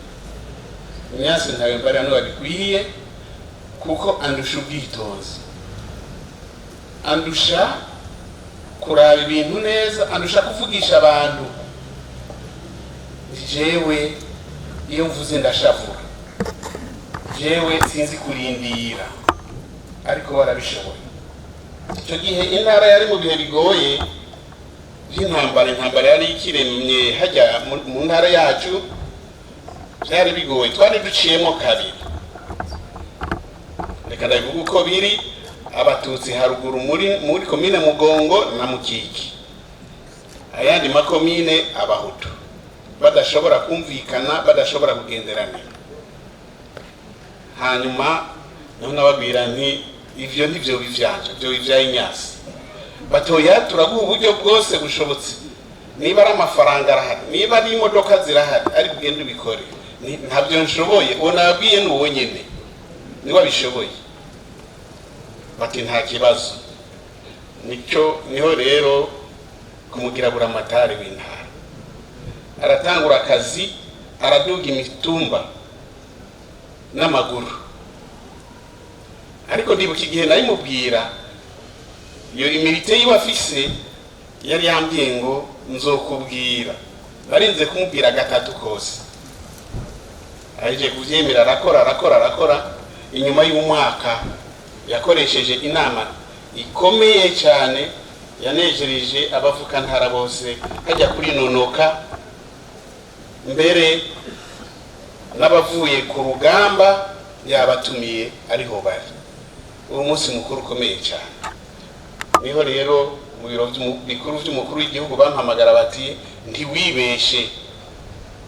Inyasi ntawe mbarira no babikwiye, kuko andusha ubwitonzi, andusha kuraba ibintu neza, andusha kuvugisha abantu. Jewe iyo mvuze ndashavura, jewe sinzi kurindira, ariko barabishoboye. Icyo gihe intara yari mu bihe bigoye by'intambara yari ikiremye hajya mu ntara yacu, byari bigoye, twari duciyemo kabiri. Reka ndabivuga uko biri, abatutsi haruguru muri komine Mugongo na Mukiki, ayandi makomine abahutu badashobora kumvikana, badashobora kugenderana. Hanyuma none ababwira nti ivyo ndivyo bivyanje, byo bivya Inyasi. Batoya turaguha uburyo bwose bushobotse, niba ari amafaranga arahari, niba ari imodoka zirahari, ari kugenda ubikore. Ntabyo nshoboye, uwo nabwiye n'uwo nyene niwe abishoboye. Bati nta kibazo. Niho rero kumugira bura amatari w'intara. Aratangura akazi, araduga imitumba n'amaguru. Ariko ndibuka igihe nari mubwira, iyo imirite yiwe afise yari yambwiye ngo nzokubwira. Barinze kumubwira gatatu kose, aje kuvyemera, arakora. Inyuma y'umwaka yakoresheje inama ikomeye cyane, yanejereje abavuka ntara bose, hajya kuri nonoka, mbere n'abavuye ku rugamba yabatumiye ariho bari. Uwo munsi mukuru ukomeye cyane. Niho rero mu biro bikuru by'umukuru w'igihugu bampamagara bati ntiwibeshe,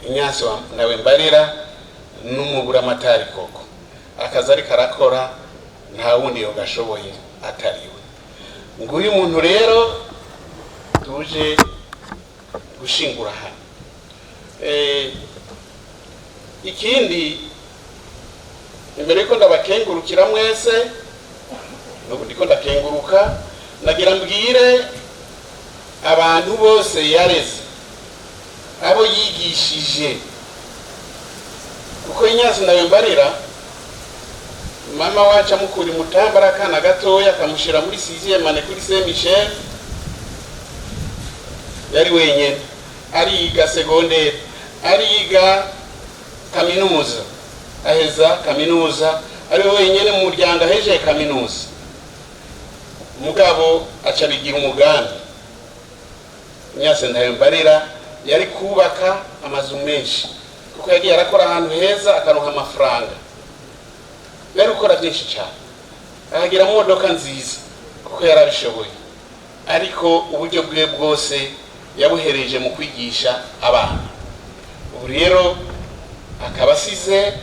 Inyasi nawe mbarira n'umubura amatari koko, akazi ari karakora nta wundi yo gashoboye atariwe. Nguyu umuntu rero tuje gushingura hano. Ikindi imbere ko ndabakengurukira mwese, n'ubu ndiko ndakenguruka, nagira mbwire abantu bose yareze, abo yigishije, kuko Inyasi nawe mbarira mama wacu amukura Mutambara akana gatoya akamushira muri 6e ane kuri Saint Michel, yari wenyene, ariga secondaire, ariga kaminuza, aheza kaminuza, ari wenyene mu muryango aheje kaminuza. Mugabo aca bigira umugambi. Inyasi ntawe mbarira yari kubaka amazu menshi, kuko yagiye arakora ahantu heza akaronka amafaranga. Yari ukora byinshi cyane, ahagira imodoka nziza kuko yarabishoboye. Ariko uburyo bwe bwose yabuhereje mu kwigisha abana. Ubu rero akaba asize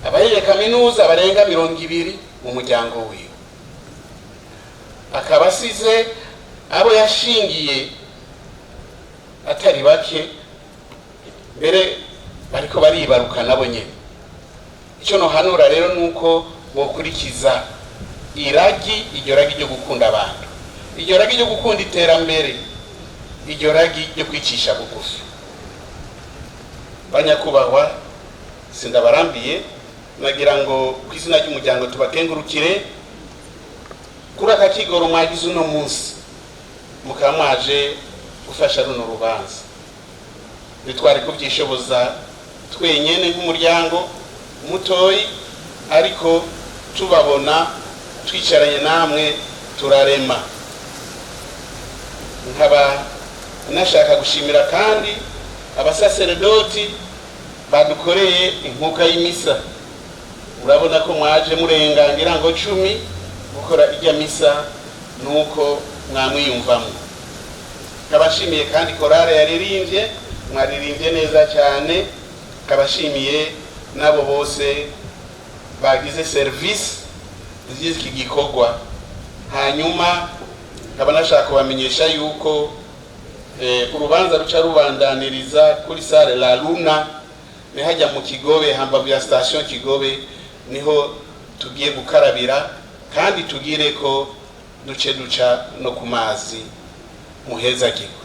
abaheje kaminuza barenga 200 mu muryango wiwe, akaba asize abo yashingiye atari bake, mbere bariko baribaruka nabo nyene. Icyo no hanura rero nuko bokurikiza iryo ragi ryo gukunda abantu, iryo ragi ryo gukunda iterambere, iryo ragi ryo kwicisha bugufi. Banyakubahwa, sindabarambiye, nagira ngo ku izina ry'umuryango tubakengurukire kuri aka kigoro mwagize uno munsi, mukaba mwaje gufasha runo rubanza. Bitware kubyishoboza twenyene nk'umuryango mutoyi, ariko tubabona twicaranye namwe turarema. Nkaba nashaka gushimira kandi abasaseredoti badukoreye inkuka y'imisa. Urabona ko mwaje murenga ngira ngo 10 gukora ijya misa nuko mwamwiyumvamo. Kabashimiye kandi korale yaririmbye, mwaririmbye neza cyane. Kabashimiye nabo bose bagize service z'iki gikorwa. Hanyuma nkaba nashaka kubamenyesha yuko urubanza ruca rubandaniriza kuri sale La Luna, ni hajya mu Kigobe, hambavu ya station Kigobe, niho tugiye gukarabira kandi tugire ko duce duca no ku mazi muheza gikwe.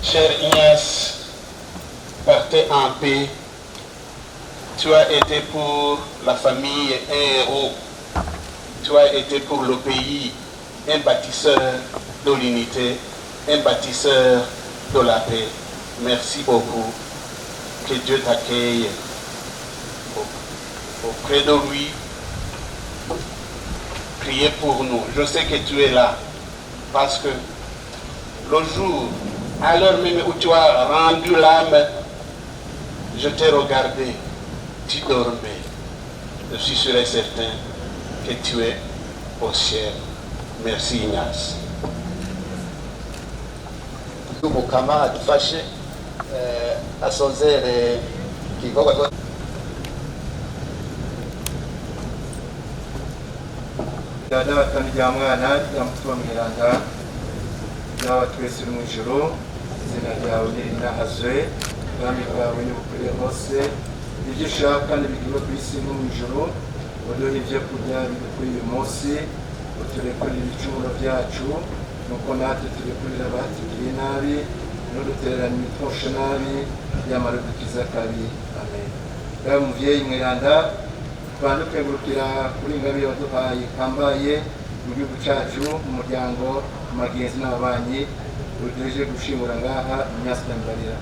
Cher Ignace, partez en paix. Tu as été pour la famille un héros. Tu as été pour le pays un bâtisseur de l'unité, un bâtisseur de la paix. Merci beaucoup. Que Dieu t'accueille auprès de lui. Priez pour nous. Je sais que tu es là parce que le jour, à l'heure même où tu as rendu l'âme, je t'ai regardé, tu dormais. Je suis sûr et certain que tu es au ciel. Merci Ignace. Umukama adufashe asozere igikorwa dada rya mwana rya mutima mweranda nawe twese uri mu ijuru, izina ryawe nirinahazwe, ubwami bwawe nibukwire hose, ibyo ushaka nibigirwe ku isi no mu ijuru. Uduhe ibyo kurya bidukwiye uyu munsi, uturekurire ibicumuro byacu nuko natwe turekurira abatugiriye nabi, ntudutererane imitosho nabi, nyamara udukize akabi. Amen. Yawe muvyeyi mweranda, twandukengurukira kuri ingabire waduhaye kambaye mu gihugu cyacu, mu muryango, mu magenzi n'ababanyi, uduheje gushimura ngaha Ignace Ndambarira.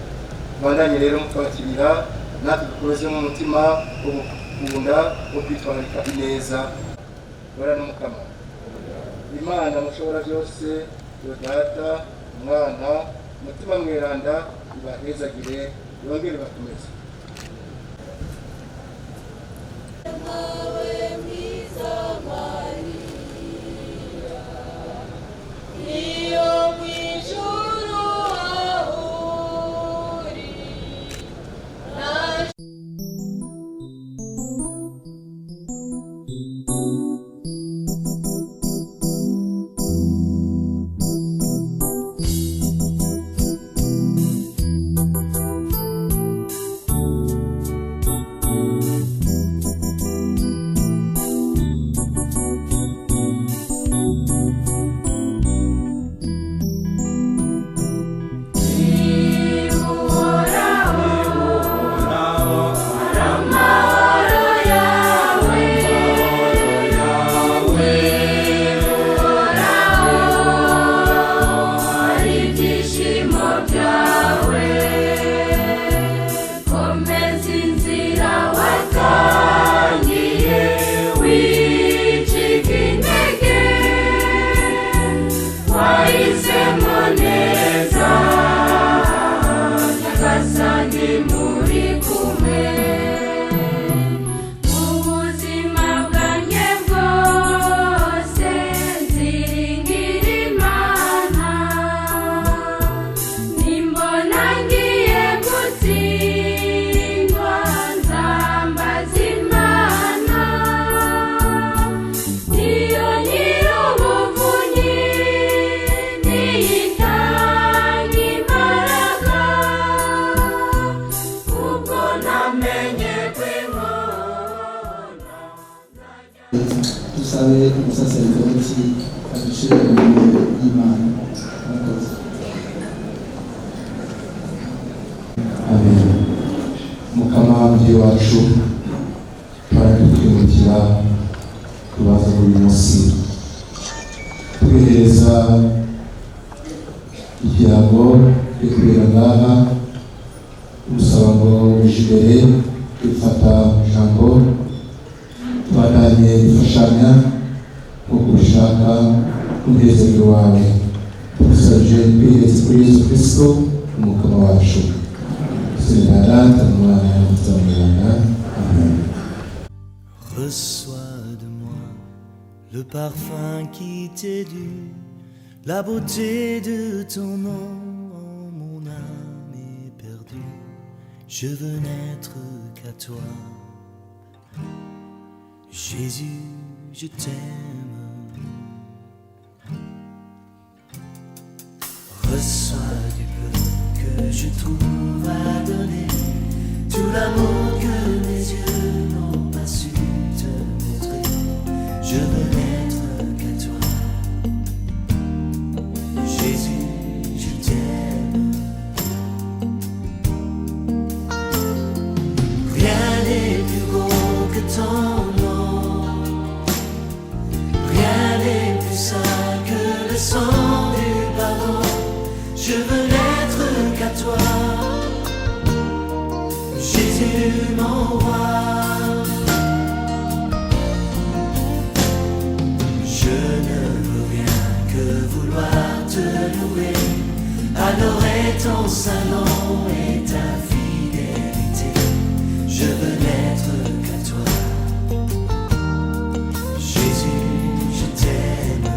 Bandanye rero mutwakirira, natwe dukoze mu mutima wo gukunda, wo kwitwararika ineza. Bora n'umukama Imana mushobora byose, yo Data, Umwana, Mutima mweranda, ibahezagire, yongere bakomeze. Tusabe umusaseredoti adushire imbere y'Imana. Amen. Mukama muvyeyi wacu, turakwimukira kubaza buri munsi, tubihereza ibyago byo kubera ngaha, usaba ngo uje imbere dufata ijambo, tubandanye dufashanya kukushaka kunezero wawe tugusabye kwiheza kuri Yesu Kristo umukama wacu Seigneur Mwana Mutsamana. Amen. Reçois de moi le parfum qui t'est dû, la beauté de ton nom. Mon âme est perdue, je veux n'être qu'à toi. Jésus, je t'aime. Reçois du peu que je trouve à donner, tout l'amour que mes yeux n'ont pas su te montrer. Je veux n'être qu'à toi. Jésus, je t'aime. Rien n'est plus beau que ton nom. Rien n'est plus saint que le sang du pardon. Je veux n'être qu'à toi. Jésus, mon roi. Je ne veux rien que vouloir te louer, adorer ton saint nom et ta fidélité. Je veux n'être qu'à toi. Jésus, je t'aime.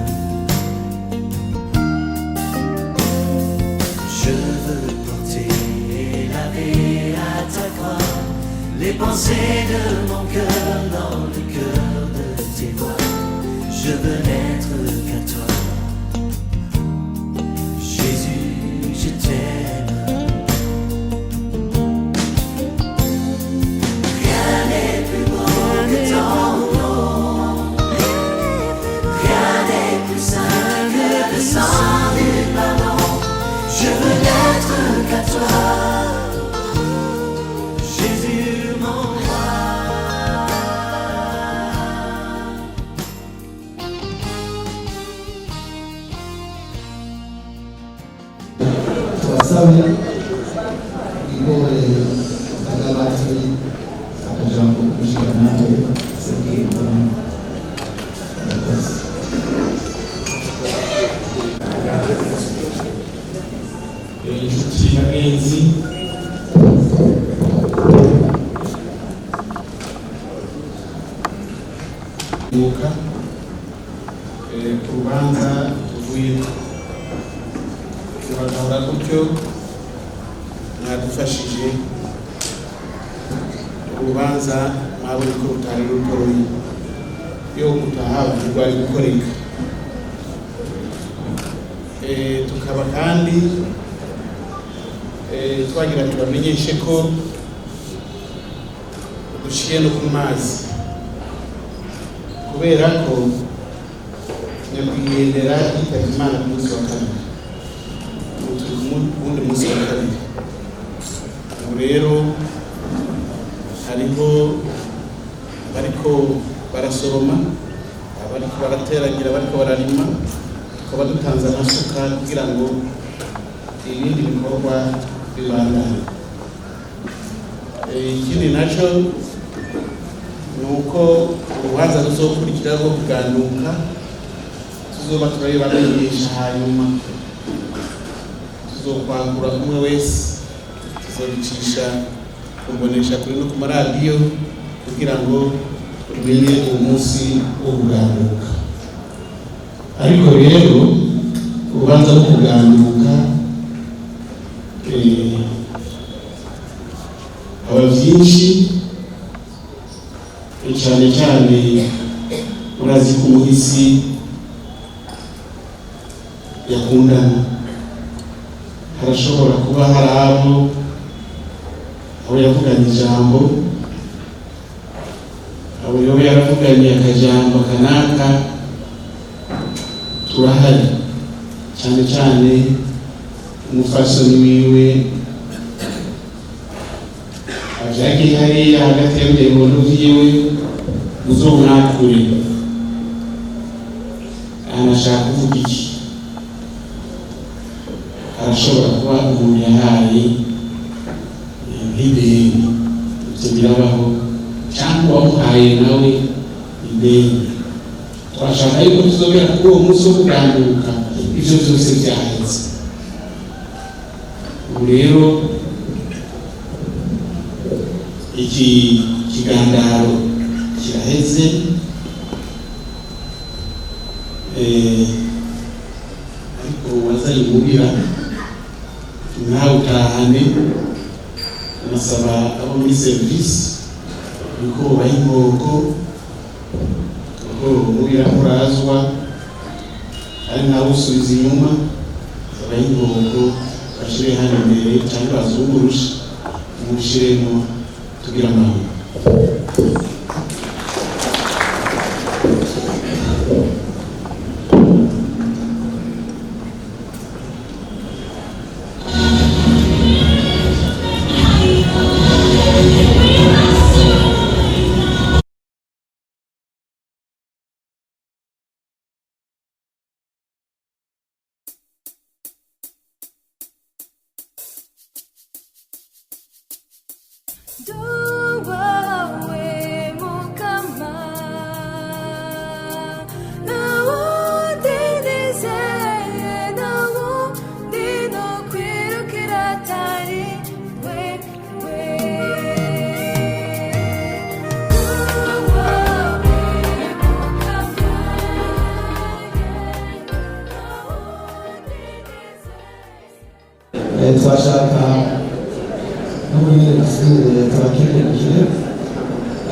Je veux porter et laver à ta croix les pensées de mon cœur dans le cœur de tes voix. Je veux n'être qu'à toi. Jésus, je t'aime. Rien n'est plus beau que ton nom. Rien n'est plus saint que le sang du pardon. Je veux n'être qu'à toi. Jésus, mon roi. Tuwasabe igore agabati akajambo kushika nawe sekirwa. inshuti n'abenzi muka ku rubanza tuvuye tubagahora gutyo mwadufashije urubanza mwabonye ko rutari rutoyi yo gutaha rwari gukoreka. Tukaba kandi twagira tubamenyeshe ko dushiye no ku mazi kubera ko nyakwigendera yitabye Imana ku munsi wa kabiri, ubundi munsi wa kabiri. Ubu rero hariho abariko barasoroma, abariko barateragira, abariko bararima, tukaba dutanze amasuka kugira ngo ibindi bikorwa bibandane. Ikindi naco ni uko urubanza ruzokurikira rwo kuganduka tuzoba turabibamenyesha, hanyuma tuzokwangura umwe wese, tuzobicisha kumbonesha kuri no ku maradiyo kugira ngo tumenye uwo munsi wo kuganduka. Ariko rero urubanza rwo kuganduka haba byinshi, cyane cyane urazi ko umuhisi yakundana. Harashobora kuba hari abo yavuganye ijambo, abo yoba yaravuganye akajambo kanaka, turahari cyane cyane umufasoni wiwe ajagiye hariya hagati y'ibintu vyiwe uzomwakure anashaka kuvuga iki. Arashobora kuba umuntu yahaye nk'ideni, ivyo birabaho, cyangwa wamuhaye nawe ideni twashaka yuko tuzongera kuri uwo munsi wo kuganduka ivyo vyose vyaheze. Ubu rero iki kigandaro kiraheze, ariko wazanye umubira nawe utahane. Nasaba abo muri serivisi yuko baha inkoko kuko umubira urazwa ari nawe usubiza inyuma, baha inkoko bashire hano imbere cyangwa bazungurushe mushiremo tugira amahoro. twashaka n'ubunyene tubakengurukire,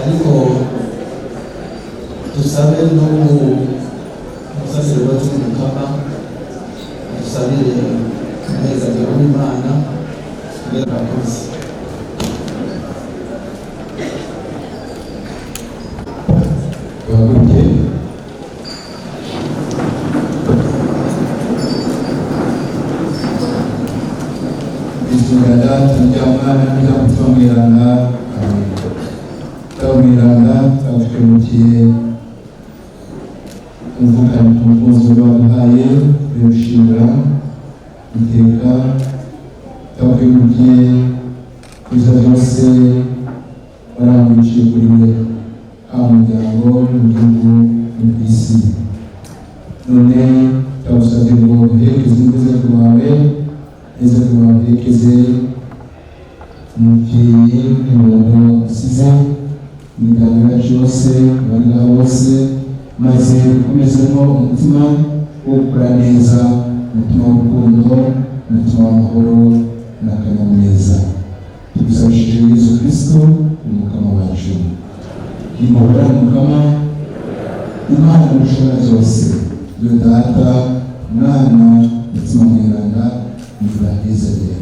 ariko dusabe n'umusaseredoti w'umukama dusabire umunezero w'Imana kugira abakozi. Tujyamana n'Umwiranga, Umwiranga twagushimikiye umuvugano ku mukunzi waduhaye birushimira iteka, twagushimikiye kwiza byose warangiciye kuri we, haba mu muryango, mu gihugu no ku isi. None twagusabye ngo uherekeze inzego wawe, inzego wawe uherekeze umubyeyi n'umuntu usize imiryango yacu yose, abana bose, maze ukomezemo umutima wo gukora neza, umutima w'urukundo, umutima w'amahoro n'akanyamuneza. Tugusabishije Yesu Kristo umukama wacu. Nimubura umukama Imana mushobora byose, yo Data, Mwana ndetse n'Umwiranga mubahezagire.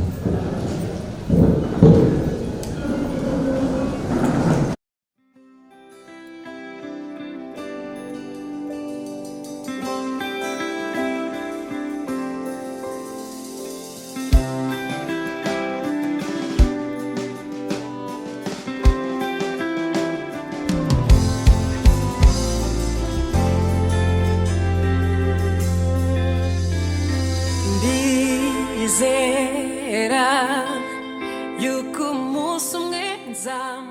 Ndizera yuko umunsi umwe nzaba